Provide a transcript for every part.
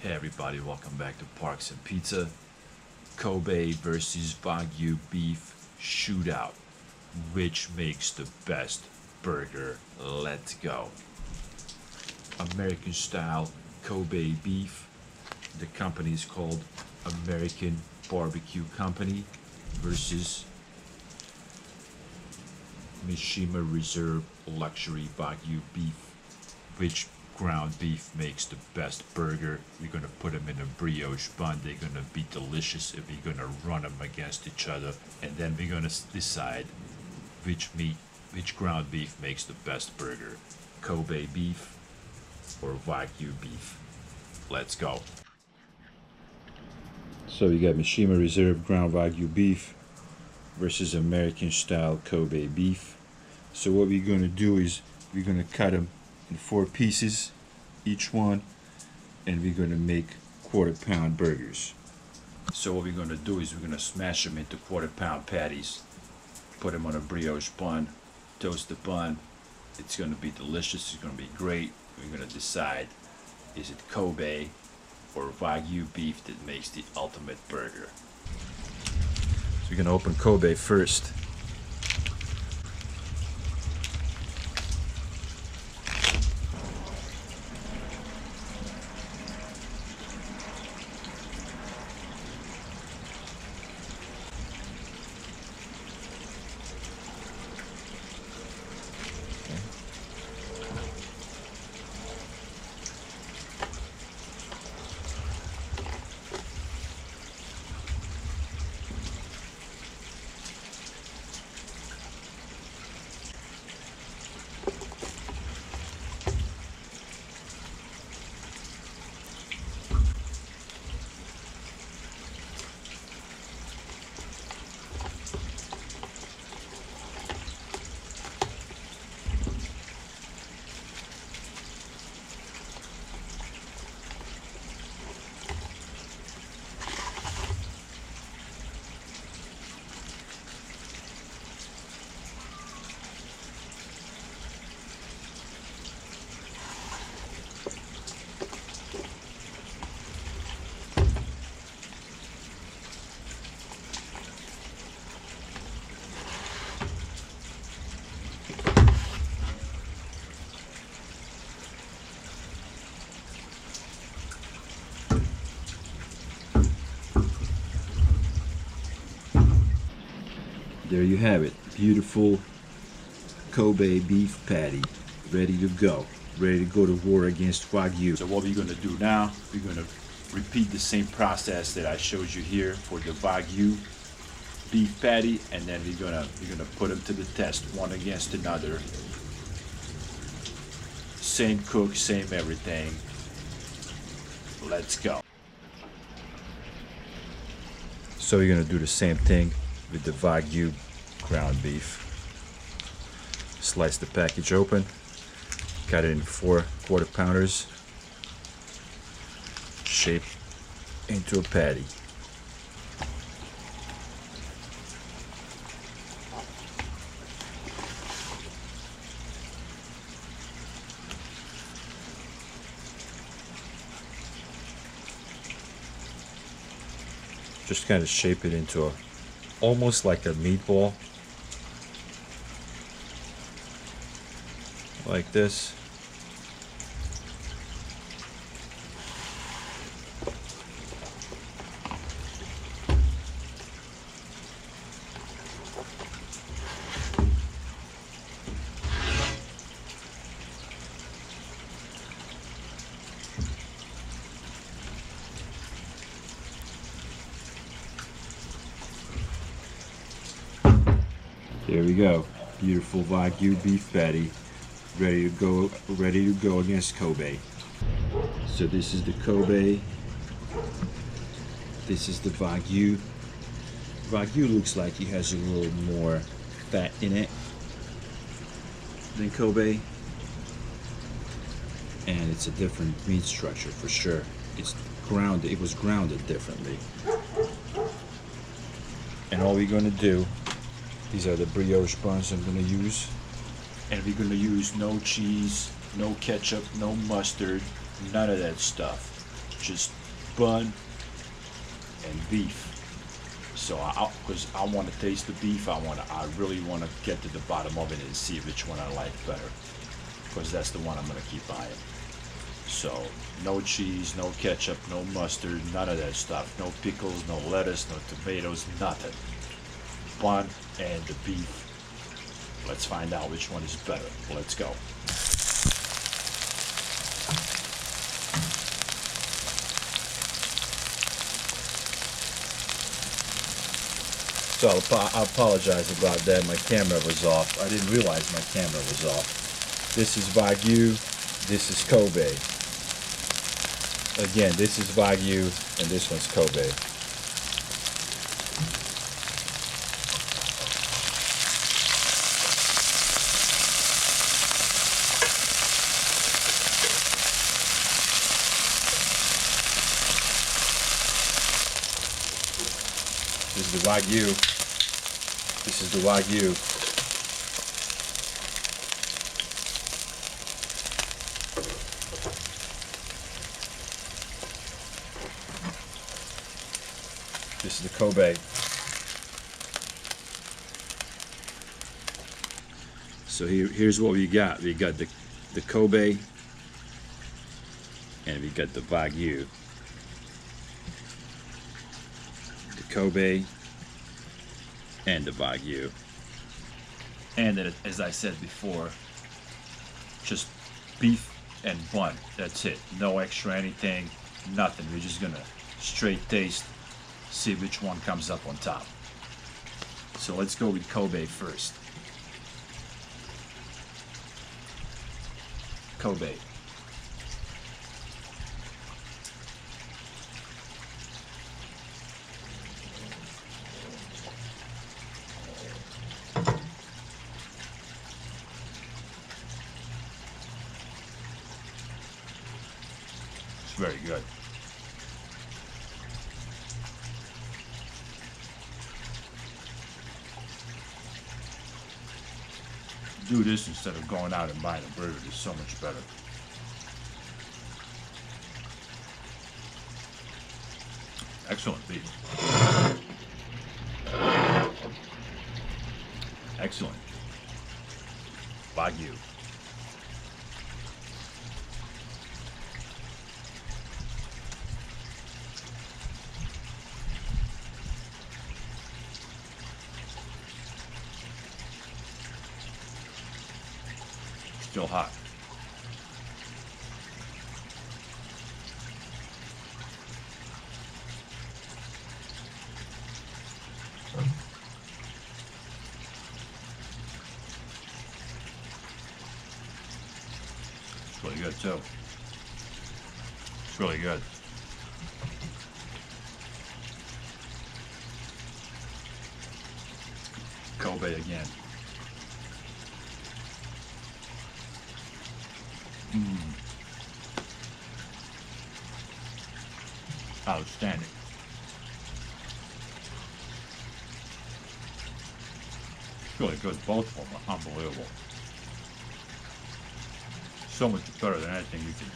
Hey everybody, welcome back to Parks and Pizza. Kobe versus Wagyu beef shootout. Which makes the best burger? Let's go. American style Kobe beef. The company is called American Barbecue Company versus Mishima Reserve Luxury Wagyu beef. Which ground beef makes the best burger? We're gonna put them in a brioche bun. They're gonna be delicious, and we're gonna run them against each other, and then we're gonna decide which ground beef makes the best burger: Kobe beef or Wagyu beef. Let's go. So we got Mishima Reserve ground Wagyu beef versus American style Kobe beef. So what we're gonna do is we're gonna cut them in 4 pieces each one, and we're gonna make quarter-pound burgers. So what we're gonna do is we're gonna smash them into quarter-pound patties, put them on a brioche bun, toast the bun. It's gonna be delicious. It's gonna be great. We're gonna decide, is it Kobe or Wagyu beef that makes the ultimate burger? So we're gonna open Kobe first. There you have it. Beautiful Kobe beef patty. Ready to go. Ready to go to war against Wagyu. So what we're going to do now, we're going to repeat the same process that I showed you here for the Wagyu beef patty, and then we're gonna put them to the test, one against another. Same cook, same everything. Let's go. So we're gonna do the same thing with the Wagyu ground beef. Slice the package open, cut it in 4 quarter pounders, shape into a patty. Just kind of shape it into almost like a meatball, like this. There we go. Beautiful Wagyu beef patty, ready to go against Kobe. So this is the Kobe. This is the Wagyu. Wagyu looks like it has a little more fat in it than Kobe, and it's a different meat structure for sure. It's grounded. It was grounded differently. And all we're gonna do, these are the brioche buns I'm gonna use, and we're gonna use no cheese, no ketchup, no mustard, none of that stuff. just bun and beef. So because I want to taste the beef, I really want to get to the bottom of it and see which one I like better, because that's the one I'm gonna keep buying. So no cheese, no ketchup, no mustard, none of that stuff. No pickles, no lettuce, no tomatoes, nothing. Bun and the beef. Let's find out which one is better. Let's go. So I apologize about that. My camera was off. I didn't realize my camera was off. This is Wagyu. This is Kobe. Again, this is Wagyu and this one's Kobe. This is the Wagyu. This is the Wagyu. This is the Kobe. So here's what we got. We got the Kobe and we got the Wagyu. The Kobe and the Wagyu. And then, as I said before, just beef and bun. That's it. No extra anything, nothing. We're just gonna straight taste, see which one comes up on top. So let's go with Kobe first. Kobe. It's very good. Do this instead of going out and buying a burger. It's so much better. Excellent beef. Excellent. Wagyu. Still hot. It's really good too. It's really good. Kobe again. Outstanding. It's really good. Both of them are unbelievable. So much better than anything you can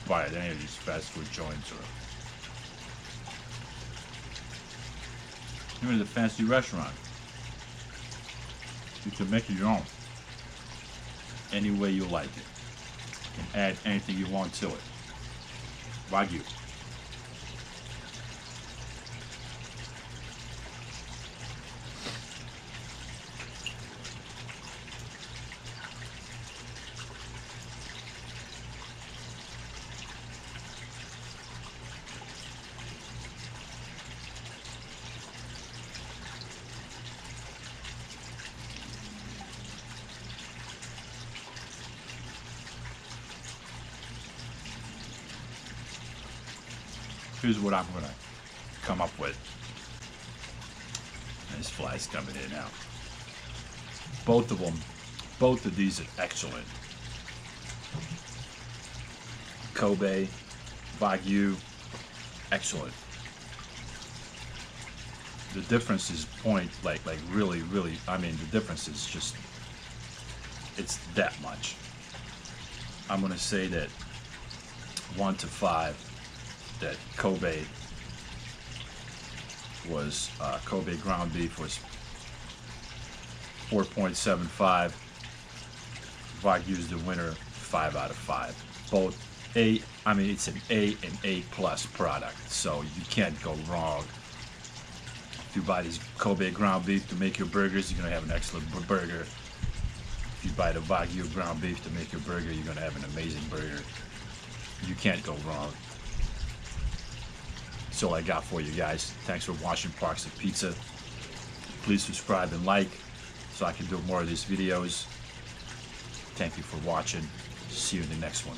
buy at any of these fast food joints or even at a fancy restaurant. You can make it your own. Any way you like it. You can add anything you want to it. Wagyu. Here's what I'm gonna come up with. This fly's coming in now. Both of these are excellent. Kobe, Wagyu, excellent. The difference is really, I mean, the difference is just, it's that much. I'm gonna say that 1 to 5. that Kobe ground beef was 4.75. Wagyu's the winner, 5 out of 5. Both it's an A and A plus product, so you can't go wrong. If you buy these Kobe ground beef to make your burgers, you're gonna have an excellent burger. If you buy the Wagyu ground beef to make your burger, you're gonna have an amazing burger. You can't go wrong. That's all I got for you guys. Thanks for watching Parks of Pizza. Please subscribe and like so I can do more of these videos. Thank you for watching. See you in the next one.